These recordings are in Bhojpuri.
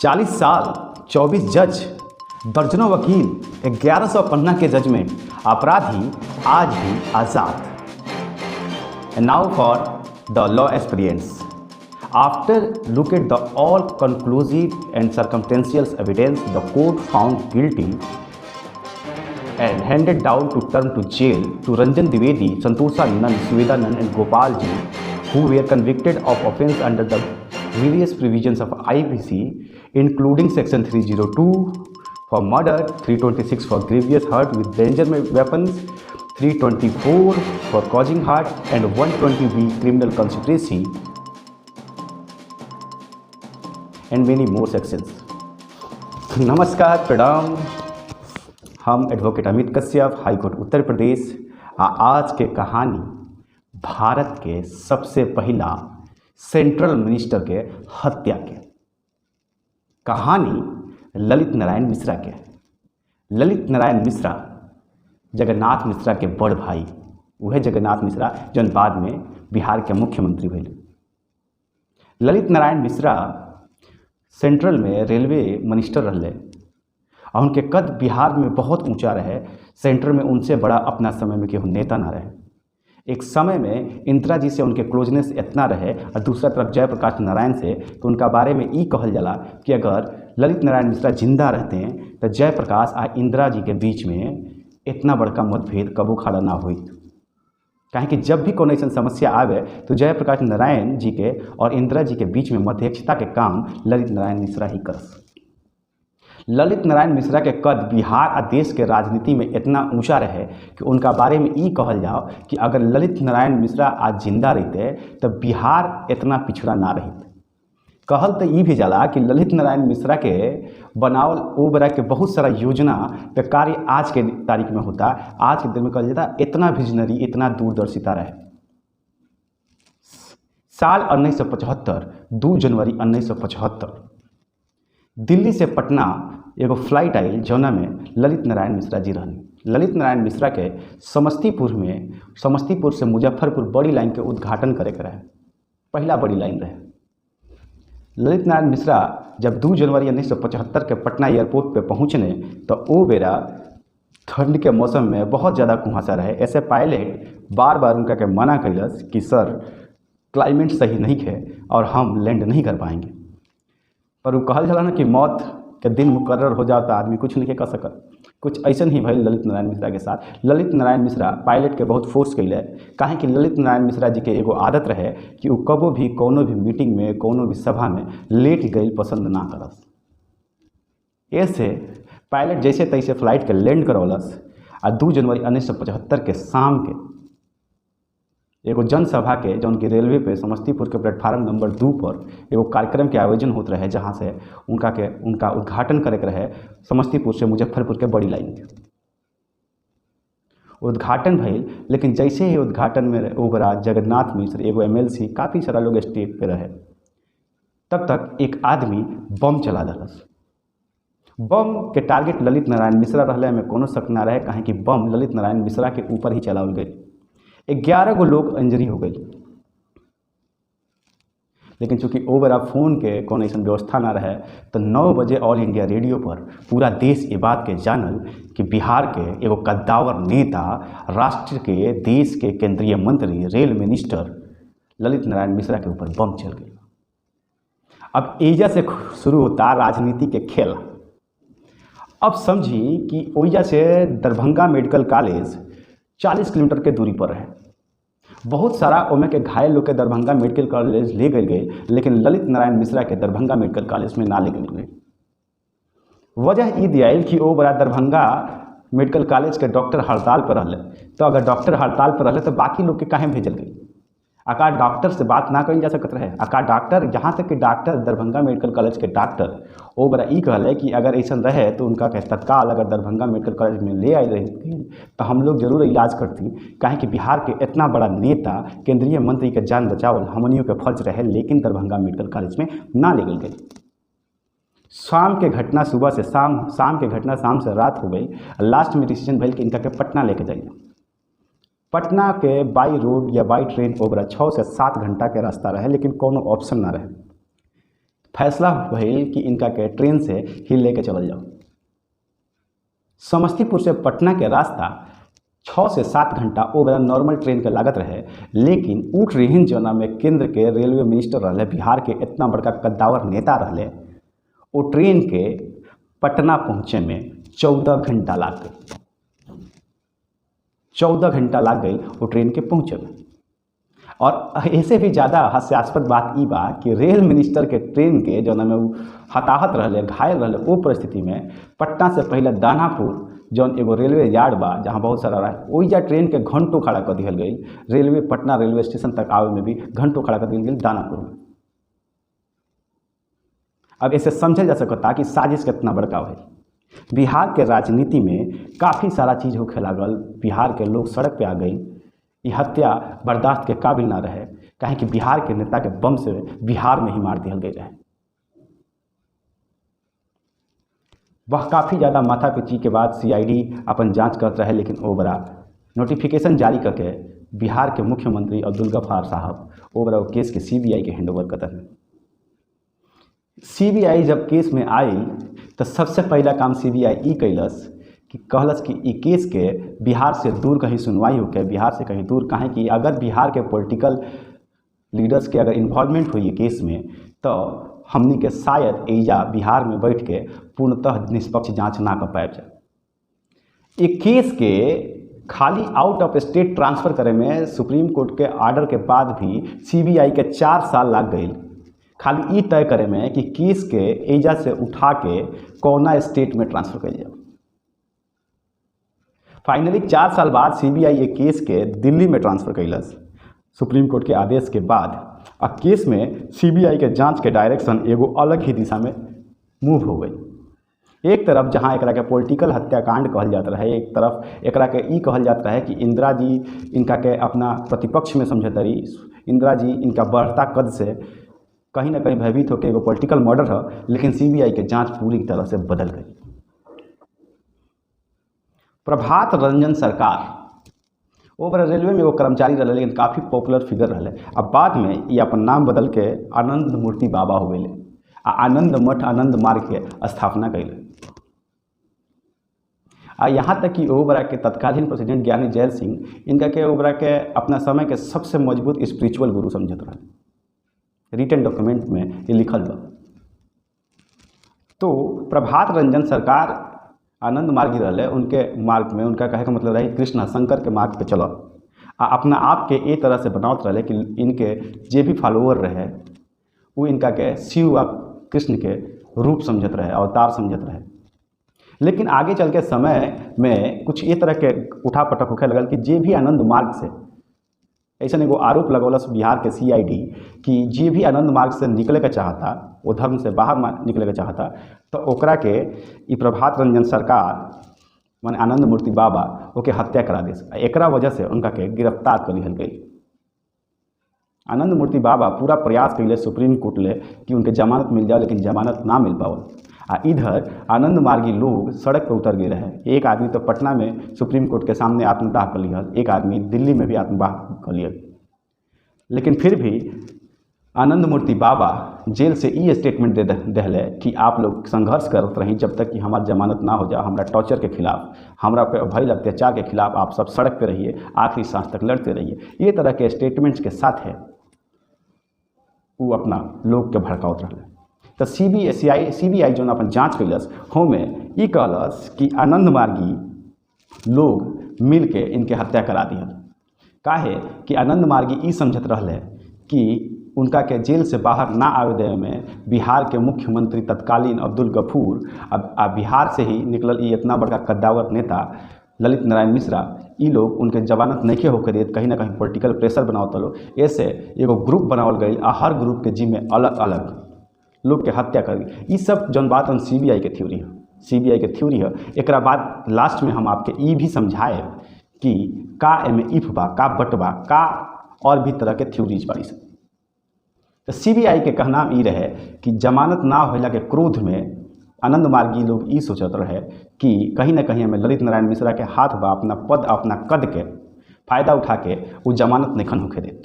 40 साल, 24 जज, दर्जनों वकील, 1100 पन्ना के जजमेंट, अपराधी आज भी आज़ाद। And now for the law experience. After look at the all conclusive and circumstantial evidence, the court found guilty and handed down to term to jail to Ranjan Dwivedi, Santosha Nand, Sweda Nand and Gopal Ji, who were convicted of offence under the various provisions of IPC, including section 302 for murder, 326 for grievous hurt with dangerous weapons, 324 for causing hurt and 120B criminal conspiracy and many more sections. नमस्कार, प्रणाम। हम एडवोकेट अमित कश्यप, हाईकोर्ट उत्तर प्रदेश। आज के कहानी भारत के सबसे पहला सेंट्रल मिनिस्टर के हत्या के कहानी ललित नारायण मिश्रा के। ललित नारायण मिश्रा जगन्नाथ मिश्रा के बड़ भाई, वह जगन्नाथ मिश्रा जौन बाद में बिहार के मुख्यमंत्री भइले। ललित नारायण मिश्रा सेंट्रल में रेलवे मिनिस्टर रहले और उनके कद बिहार में बहुत ऊंचा रहे। सेंट्रल में उनसे बड़ा अपना समय में केहू नेता ना रहे। एक समय में इंदिरा जी से उनके क्लोजनेस इतना रहे और दूसरा तरफ जयप्रकाश नारायण से, तो उनका बारे में ई कहल जाला कि अगर ललित नारायण मिश्रा जिंदा रहते हैं तो जयप्रकाश आ इंदिरा जी के बीच में इतना बड़का मतभेद कबो खड़ा ना हुई। काहे कि जब भी कोनो ऐसा समस्या आवे तो जयप्रकाश नारायण जी के और इंदिरा जी के बीच में मध्यस्थता के काम ललित नारायण मिश्रा ही करस। ललित नारायण मिश्रा के कद बिहार और देश के राजनीति में इतना ऊंचा रहे कि उनका बारे में ई कहल जाओ कि अगर ललित नारायण मिश्रा आज जिंदा रहते तो बिहार इतना पिछड़ा ना रहते। कहल तो ई भी जाला कि ललित नारायण मिश्रा के बनावल ओ बरा के बहुत सारा योजना पे कार्य आज के तारीख में होता। आज के दिन में कहल जाता इतना विजनरी, इतना दूरदर्शिता रहे। साल 1975, 2 जनवरी 1975 दिल्ली से पटना एगो फ्लाइट आयल जौना में ललित नारायण मिश्रा जी रहनी। ललित नारायण मिश्रा के समस्तीपुर से मुजफ्फरपुर बड़ी लाइन के उद्घाटन करे के रहे। पहला बड़ी लाइन रहे। ललित नारायण मिश्रा जब 2 जनवरी 1975 के पटना एयरपोर्ट पे पहुँचने तो वो बेरा ठंड के मौसम में बहुत ज़्यादा कुहासा रहे। ऐसे पायलट बार बार उनका के मना कैलस कि सर क्लाइमेट सही नहीं है और हम लैंड नहीं कर पाएंगे। पर वो कहल जाला ना कि मौत के दिन मुकर्रर हो जाता आदमी कुछ नहीं कर सकत। कुछ ऐसा ही भइल ललित नारायण मिश्रा के साथ। ललित नारायण मिश्रा पायलट के बहुत फोर्स कैले। काहे कि ललित नारायण मिश्रा जी के एगो आदत रहे कि वो कबो भी कोनो भी मीटिंग में, कोनो भी सभा में लेट गई पसंद ना करस। ऐसे पायलट जैसे तैसे फ्लाइट के लैंड करौलस और 2 जनवरी 1975 के शाम के एगो जनसभा के जौन की रेलवे पे समस्तीपुर के प्लेटफार्म नंबर 2 पर एगो कार्यक्रम के आयोजन होते रहे, जहाँ से उनका उद्घाटन करे के रहे समस्तीपुर से मुजफ्फरपुर के बड़ी लाइन के। उद्घाटन भइल, लेकिन जैसे ही उद्घाटन में ओबरा जगन्नाथ मिश्र एगो MLC काफ़ी सारा लोग स्टेज पे रहे, तब तक एक आदमी बम चला दलस। बम के टारगेट ललित नारायण मिश्रा रहले में कोनो शक ना रहे। काहे कि बम ललित नारायण मिश्रा के ऊपर ही चलावल गई। 11 गो लोग इंजरी हो गई। लेकिन चूंकि ओवरा फ़ोन के कौन ऐसा व्यवस्था ना रहे तो 9 बजे ऑल इंडिया रेडियो पर पूरा देश ये बात के जानल कि बिहार के एगो कद्दावर नेता, राष्ट्र के, देश के केंद्रीय मंत्री, रेल मिनिस्टर ललित नारायण मिश्रा के ऊपर बम चल गई। अब एजा से शुरू होता राजनीति के खेल। अब समझी कि ओइजा से दरभंगा मेडिकल कॉलेज 40 किलोमीटर के दूरी पर है। बहुत सारा ओमे के घायल लोग के दरभंगा मेडिकल कॉलेज ले गए, लेकिन ललित नारायण मिश्रा के दरभंगा मेडिकल कॉलेज में ना ले गए। वजह ई दियाल कि वो बड़ा दरभंगा मेडिकल कॉलेज के डॉक्टर हड़ताल पर रहले। तो अगर डॉक्टर हड़ताल पर रहले तो बाकी लोग के काहे भेजल गई? आका डॉक्टर से बात ना कही जा सकत रहे। आका डॉक्टर, जहाँ तक कि डॉक्टर दरभंगा मेडिकल कॉलेज के डॉक्टर वो बड़ा ई कहले कि अगर ऐसा रहे तो उनका के तत्काल अगर दरभंगा मेडिकल कॉलेज में ले आई रही तो हम लोग जरूर इलाज करती। काहे कि बिहार के इतना बड़ा नेता, केंद्रीय मंत्री के जान बचावल हमनियों के फर्ज रहे, लेकिन दरभंगा मेडिकल कॉलेज में ना ले गई। शाम के घटना सुबह से शाम के घटना शाम से रात हो गई। लास्ट में डिसीजन भइल कि इनका के पटना लेके जाइए। पटना के बाई रोड या बाई ट्रेन ओवरा 6 से 7 घंटा के रास्ता रहे, लेकिन कोनो ऑप्शन ना रहे। फैसला भइल कि इनका के ट्रेन से ही लेके चलल जाओ। समस्तीपुर से पटना के रास्ता 6 से 7 घंटा ओ बेरा नॉर्मल ट्रेन के लागत रहे, लेकिन उ ट्रेन जना में केंद्र के रेलवे मिनिस्टर रहले, बिहार के इतना बड़का कद्दावर नेता रहले, वो ट्रेन के पटना पहुँचे में 14 घंटा लाग गई। 14 घंटा लाग गई वो ट्रेन के पहुँचे में। और ऐसे भी ज़्यादा हास्यास्पद बात ई बा कि रेल मिनिस्टर के ट्रेन के जौन में वो हताहत रहले, घायल रहले, वो परिस्थिति में पटना से पहले दानापुर जौन एगो रेलवे यार्ड बा जहाँ बहुत सारा रहा, ओइजा ट्रेन के घंटों खड़ा कर दिहल गई। रेलवे पटना रेलवे स्टेशन तक आवे में भी घंटों खड़ा कर दिहल गई दानापुर में। अब इसे समझल जा सकता कि साजिश कितना बड़का है। बिहार के राजनीति में काफ़ी सारा चीज़ होखे लागल, बिहार के लोग सड़क पे आ गई। ये हत्या बर्दाश्त के काबिल ना रहे, काहे कि बिहार के नेता के बम से बिहार में ही मार दिहल गई रहे। वह काफ़ी ज़्यादा माथापच्ची के बाद सीआईडी अपन जांच करत रहे, लेकिन ओ बड़ा नोटिफिकेशन जारी करके बिहार के मुख्यमंत्री अब्दुल गफ्फार साहब ओ बड़ा केस के सीबीआई के हैंडओवर करते हैं। सीबीआई जब केस में आई तो सबसे पहला काम सीबीआई ई कैलस कि कहलस कि ई केस के बिहार से दूर कहीं सुनवाई होके, बिहार से कहीं दूर, काहे कि अगर बिहार के पॉलिटिकल लीडर्स के अगर इन्वॉल्वमेंट हुई केस में तो हमनी के शायद एजा बिहार में बैठ के पूर्णतः निष्पक्ष जांच ना कर पाए जाए। एक केस के खाली आउट ऑफ स्टेट ट्रांसफ़र करे में सुप्रीम कोर्ट के ऑर्डर के बाद भी सीबीआई के 4 साल लग गई, खाली ई तय करे में कि केस के एजा से उठा के कौना स्टेट में ट्रांसफ़र कर जाए। फाइनली 4 साल बाद सीबीआई ये केस के दिल्ली में ट्रांसफ़र कैलस सुप्रीम कोर्ट के आदेश के बाद। आ केस में सीबीआई के जांच के डायरेक्शन एगो अलग ही दिशा में मूव हो गई। एक तरफ जहां एकरा के पॉलिटिकल हत्याकांड कहल जाता रहे, एक तरफ एकरा के ई कहल जाता है कि इंदिरा जी इनका के अपना प्रतिपक्ष में समझत रही, इंदिरा जी इनका बढ़ता कद से कहीं ना कहीं भयभीत होकर एगो पॉलिटिकल मर्डर है, लेकिन सीबीआई के जांच पूरी तरह से बदल गई। प्रभात रंजन सरकार वो बड़ा रेलवे में एगो कर्मचारी रहे, लेकिन काफ़ी पॉपुलर फिगर रहे। अब बाद में ये अपन नाम बदल के आनंद मूर्ति बाबा हो गए आ आनंद मठ आनंद मार्ग के स्थापना कैले। आ यहाँ तक कि ओबरा के तत्कालीन प्रेसिडेंट ज्ञानी जैल सिंह इनका के ओबरा के अपना समय के सबसे मजबूत स्पिरिचुअल गुरु समझत रहे। रिटन डॉक्यूमेंट में ये लिखल बा। तो प्रभात रंजन सरकार आनंद मार्गी रहे, उनके मार्ग में उनका कहे का मतलब रहे कृष्ण शंकर के मार्ग पे चलो आ अपना आप के ए तरह से बनावत रहे कि इनके जे भी फॉलोअर रहे वो इनका के शिव आ कृष्ण के रूप समझत रहे, अवतार समझत रहे। लेकिन आगे चल के समय में कुछ ये तरह के उठा पटक होखे लगल कि जे भी आनंद मार्ग से ऐसा एगो आरोप लगौलस बिहार के सीआईडी कि जे भी आनंद मार्ग से निकले के चाहता, वो धर्म से बाहर निकले के चाहता, तो ओकरा के ई प्रभात रंजन सरकार माने आनंद मूर्ति बाबा ओके हत्या करा दे। एकरा वजह से उनका के गिरफ्तार कर लिहल गई। आनंद मूर्ति बाबा पूरा प्रयास कैले सुप्रीम कोर्ट ले कि उनके जमानत मिल जाए, लेकिन जमानत ना मिल पावल। आ इधर आनंद मार्गी लोग सड़क पर उतर गए रहे। एक आदमी तो पटना में सुप्रीम कोर्ट के सामने आत्मदाह कर लिहल, एक आदमी दिल्ली में भी आत्मदाह कर लिहल। लेकिन फिर भी आनंद मूर्ति बाबा जेल से ई स्टेटमेंट दे दिले कि आप लोग संघर्ष करते रही जब तक कि हमारी जमानत ना हो जाए, हमारा टॉर्चर के खिलाफ, हमारा पे भइल अत्याचार के खिलाफ आप सब सड़क पे रहिए, आखिरी सांस तक लड़ते रहिए। ये तरह के स्टेटमेंट्स के साथ है वो अपना लोग के भड़कावत रहे। तो सीबीआई जो अपन जांच कैलस होमें ई कहलस कि आनंद मार्गी लोग मिल के इनके हत्या करा दिहल। काहे कि आनंद मार्गी ई समझत रहले कि उनका के जेल से बाहर ना आवे देवे में बिहार के मुख्यमंत्री तत्कालीन अब्दुल गफूर आ बिहार से ही निकलल ई इतना बड़का कद्दावर नेता ललित नारायण मिश्रा, ई लोग उनके जमानत नहीं होकर देत, कहीं ना कहीं पॉलिटिकल प्रेशर बनावत लो। ऐसे एगो ग्रुप बनावल गई आ हर ग्रुप के जिम्मे अलग अलग लोग के हत्या कर गई। ये सब जौन बात हम सीबीआई के थ्योरी है, सीबीआई के थ्योरी है। एक बाद लास्ट में हम आपके ई भी समझाए कि का एमे इफ बा, का बट बा, का और भी तरह के थ्योरीज बाड़ी से। तो सीबीआई के कहना ई रहे कि जमानत ना होला के क्रोध में आनंद मार्गी लोग ई सोचत रहे कि कहीं ना कहीं हमें ललित नारायण मिश्रा के हाथ बा, अपना पद अपना कद के फ़ायदा उठा के वो जमानत नहीं होके देत।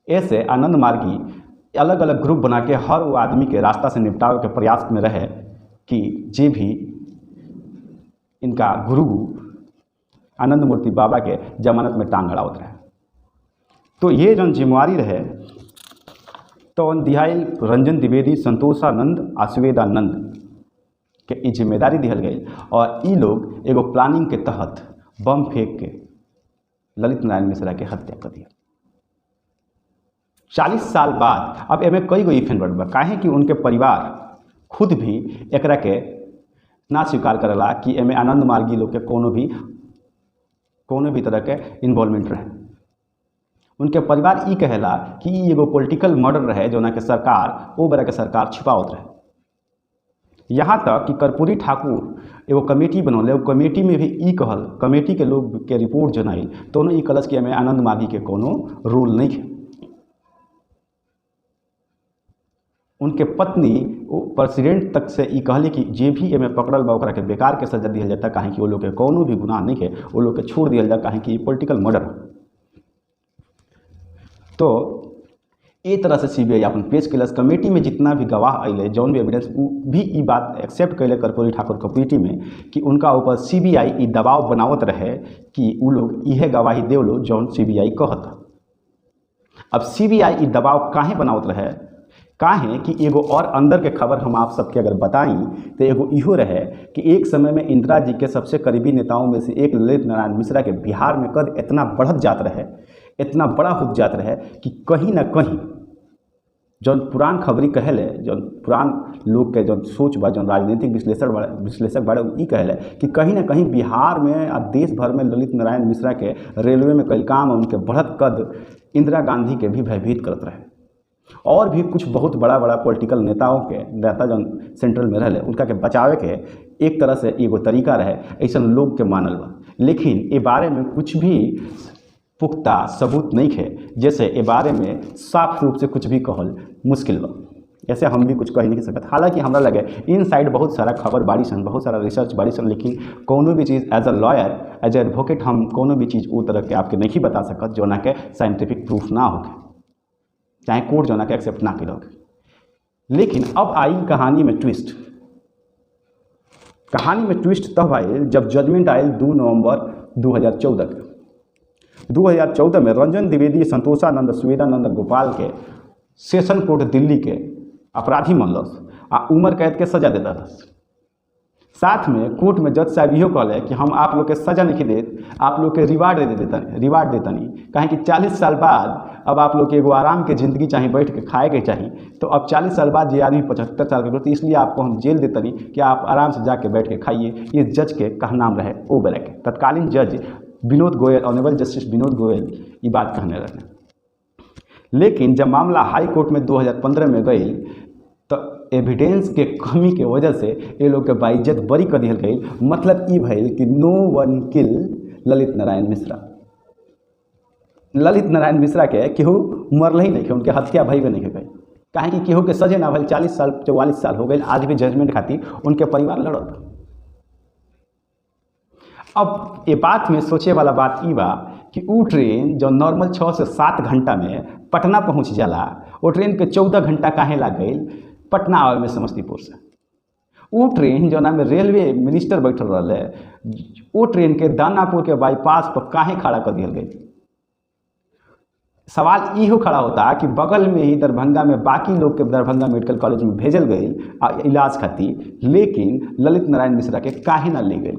ऐसे आनंद मार्गी अलग अलग ग्रुप बना के हर वो आदमी के रास्ता से निपटावे के प्रयास में रहे कि जे भी इनका गुरु आनंद मूर्ति बाबा के जमानत में टांग अड़ावत रहे। तो ये जौन जिम्मेवारी रहे तो दिहाइल रंजन द्विवेदी, संतोषानंद आ सुवेदानंद के ई जिम्मेदारी दिहल गई और ई लोग एगो प्लानिंग के तहत बम फेंक के ललित नारायण मिश्रा के हत्या कर दिया। 40 साल बाद अब एमे कई गो इफेक्ट बढ़ बा, काहे कि उनके परिवार खुद भी एकरा के ना स्वीकार करेला कि एमे आनंद मार्गी लोग के कोनो भी तरह के इन्वॉल्वमेंट रहे। उनके परिवार ई कहेला कि ई एगो पॉलिटिकल मर्डर रहे जोना के सरकार ओ बरा के सरकार छिपावत रहे। यहाँ तक कि कर्पूरी ठाकुर एगो कमेटी बनौले, वो कमेटी में भी ई कहल, कमेटी के लोग के रिपोर्ट जनाइल तो उन्होंने ई कहलस कि एमे आनंद मार्गी के कोनो रोल नहीं है। उनके पत्नी प्रेसिडेंट तक से ई कहली कि जे भी एमे पकड़ल बा ओकरा के बेकार के सजा दिहल जाता, काहे कि वो लोग के कोनो भी गुनाह नहीं है, वो लोग के छोड़ दिहल जाता, काहे कि पॉलिटिकल मर्डर। तो ए तरह से सीबीआई अपन पेश कैलस। कमेटी में जितना भी गवाह अले, जौन भी एविडेंस, भी ई बात एक्सेप्ट कैले कर्पूरी ठाकुर कमेटी में कि उनका ऊपर सीबीआई ई दबाव बनावत रहे कि वो लोग इहे गवाही देवलो जौन सीबीआई कहता। अब सीबीआई ई दबाव काहे बनावत रहे, काहे कि एगो और अंदर के खबर हम आप सबके अगर बताई तो एगो इहो रहे कि एक समय में इंदिरा जी के सबसे करीबी नेताओं में से एक ललित नारायण मिश्रा के बिहार में कद इतना बढ़त जात रहे, इतना बड़ा हो जात रहे कि कहीं ना कहीं जौन पुरान खबरी कहले, जौन पुरान लोग के जौन सोच बा, जौन राजनीतिक विश्लेषक बारे ई कहले कि कहीं ना कहीं बिहार में और देश भर में ललित नारायण मिश्रा के रेलवे में कई काम, उनके बढ़त कद इंदिरा गांधी के भी भयभीत करत रहे। और भी कुछ बहुत बड़ा बड़ा पॉलिटिकल नेता जौन सेंट्रल में रहे, उनका के बचावे के एक तरह से एगो तरीका रहे, ऐसा लोग के मानल बा। लेकिन ए बारे में कुछ भी पुख्ता सबूत नहीं है, जैसे ए बारे में साफ रूप से कुछ भी कहल मुश्किल बा। ऐसे हम भी कुछ कह नहीं सकते। हालांकि हमरा लगे इन साइड बहुत सारा खबर बाड़ी सन, बहुत सारा रिसर्च बाड़ी सन, लेकिन कोनो भी चीज़ as a lawyer, as a advocate हम कोनो भी चीज़ वो तरह के आपके नहीं बता सकत जो ना के साइंटिफिक प्रूफ ना होके, चाहे कोर्ट जो ना के एक्सेप्ट ना करोगे। लेकिन अब आई कहानी में ट्विस्ट। कहानी में ट्विस्ट तब आयल जब जजमेंट आयल 2 नवंबर 2014 के। 2014 में रंजन द्विवेदी, संतोषानंद, सुवेदानंद गोपाल के सेशन कोर्ट दिल्ली के अपराधी मनलस आ उम्र कैद के सजा देता था। साथ में कोर्ट में जज साहब इहो कहले कि हम आप लोग के सजा नहीं देत, आप लोग के रिवार्ड देतनी, काहे कि 40 साल बाद अब आप लोग के एगो आराम के ज़िंदगी चाहिए, बैठ के खाए के चाहिए। तो अब 40 साल बाद ये आदमी 75 साल के होते, इसलिए आपको हम जेल देतनी कि आप आराम से जाके बैठ के खाइए। ये जज के कहनाम रहे ओ बेरा के तत्कालीन जज विनोद गोयल, ऑनरेबल जस्टिस विनोद गोयल ये बात कहने रहे। लेकिन जब मामला हाई कोर्ट में 2015 में गई तो एविडेंस के कमी के वजह से ये लोग के बाइज्जत बरी कर दिया गई। मतलब ई भइल कि नो वन किल ललित नारायण मिश्रा। ललित नारायण मिश्रा के केहू मरल ही नहीं है, उनके हत्या भई नहीं गई, काहे कि केहू के सजे ना भइल। 40 साल 44 साल हो गए, आज भी जजमेंट खातिर उनके परिवार लड़त। अब ये बात में सोचे वाला बात ई बा कि वो ट्रेन जो नॉर्मल 6 से 7 घंटा में पटना पहुंच जाला, वो ट्रेन के 14 घंटा काहे लग गई पटना आवे में समस्तीपुर से। वो ट्रेन जो में रेलवे मिनिस्टर बैठल रहे, वो ट्रेन के दानापुर के बाईपास पर काहे खड़ा कर दिया गई। सवाल इहो खड़ा होता कि बगल में ही दरभंगा में बाकी लोग के दरभंगा मेडिकल कॉलेज में भेजल गई इलाज खातिर, लेकिन ललित नारायण मिश्रा के काहे ना ले गई।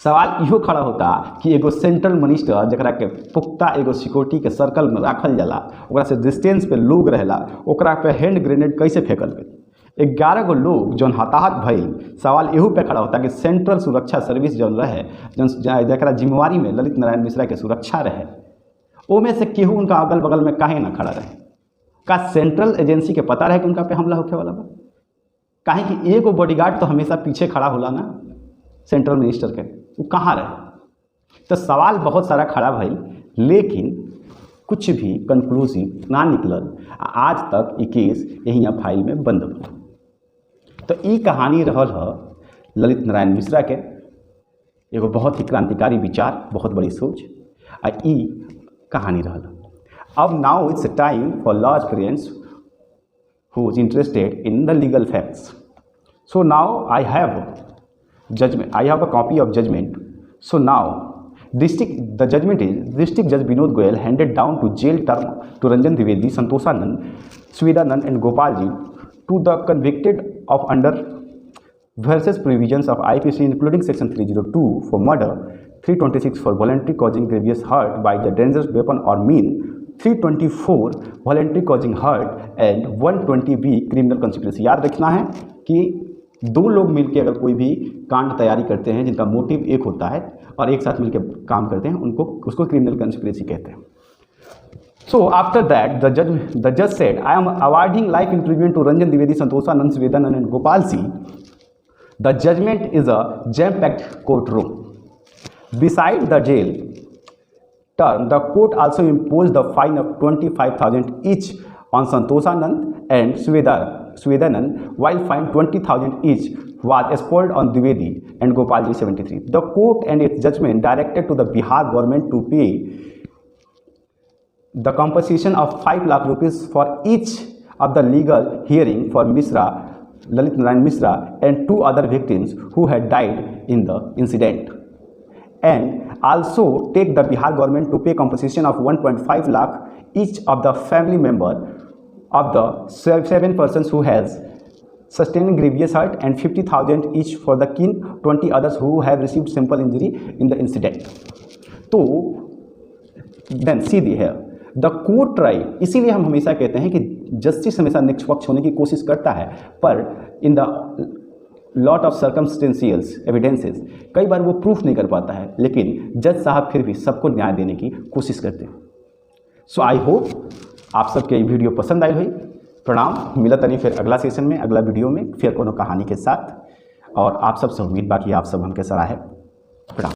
सवाल इहो खड़ा होता कि एगो सेंट्रल मिनिस्टर जरा के पुख्ता एगो सिक्योरिटी के सर्कल में रखल जाला, ओकरा से डिस्टेंस पे लोग रहेला, ओकरा पे हैंड ग्रेनेड कैसे फेंकल गई। 11 गो लोग जौन हताहत भइल। सवाल इहो पे खड़ा होता कि सेंट्रल सुरक्षा सर्विस जौन रहे, जौन जरा जिम्मेवारी में ललित नारायण मिश्रा के सुरक्षा रहे, ओमे से केहू उनका अगल बगल में काहे ना खड़ा रहे। का सेंट्रल एजेंसी के पता रहे कि उनका पे हमला होखे वाला बा? काहे कि एगो बॉडीगार्ड तो हमेशा पीछे खड़ा होला ना सेंट्रल मिनिस्टर के, वो कहाँ रहे। तो सवाल बहुत सारा खड़ा भइल, लेकिन कुछ भी कंक्लूसिव ना निकलल। आज तक ये केस यही फाइल में बंद बा। तो ये कहानी रहल है ललित नारायण मिश्रा के एगो बहुत ही क्रांतिकारी विचार, बहुत बड़ी सोच, आ ई कहानी रहल। अब now it's time for law aspirants who is interested in the legal facts. So now I have judgment. I have a copy of judgment. So now the judgment is District Judge Vinod Goyal handed down to jail term to Ranjan Dwivedi, Santoshanand, Swedanand and Gopalji to the convicted of under versus provisions of IPC including section 302 for murder, 326 for voluntary causing grievous hurt by the dangerous weapon or mean, 324 voluntary causing hurt and 120B criminal conspiracy. याद रखना है कि दो लोग मिलकर अगर कोई भी कांड तैयारी करते हैं जिनका मोटिव एक होता है और एक साथ मिलकर काम करते हैं उसको क्रिमिनल कंस्पिरेसी कहते हैं। सो आफ्टर दैट द जज said I am awarding life imprisonment to Ranjan Dwivedi, Santoshanand, Swedanand and Gopal Singh. The judgement is a jam packed court room beside the jail term. The court also imposed the fine of 25,000 each on Santoshanand and Swedanand, while fine 20,000 each was spoiled on Dwivedi and Gopalji 73. The court and its judgment directed to the Bihar government to pay the compensation of 5 lakh rupees for each of the legal hearing for Mishra, Lalit Narayan Mishra and 2 other victims who had died in the incident, and also take the Bihar government to pay compensation of 1.5 lakh each of the family member of the 7 persons who has sustained grievous hurt and 50,000 each for the kin 20 others who have received simple injury in the incident. तो then see here the court trial, इसीलिए हम हमेशा कहते हैं कि जस्टिस हमेशा निष्पक्ष होने की कोशिश करता है, पर in the lot of circumstantials evidences कई बार वो प्रूफ नहीं कर पाता है, लेकिन जज साहब फिर भी सबको न्याय देने की कोशिश करते हैं। सो आई होप आप सबके वीडियो पसंद आई हुई। प्रणाम, मिला तनी फिर अगला सेशन में, अगला वीडियो में फिर कोनो कहानी के साथ, और आप सबसे उम्मीद बाकी आप सब हमके सराहे। प्रणाम।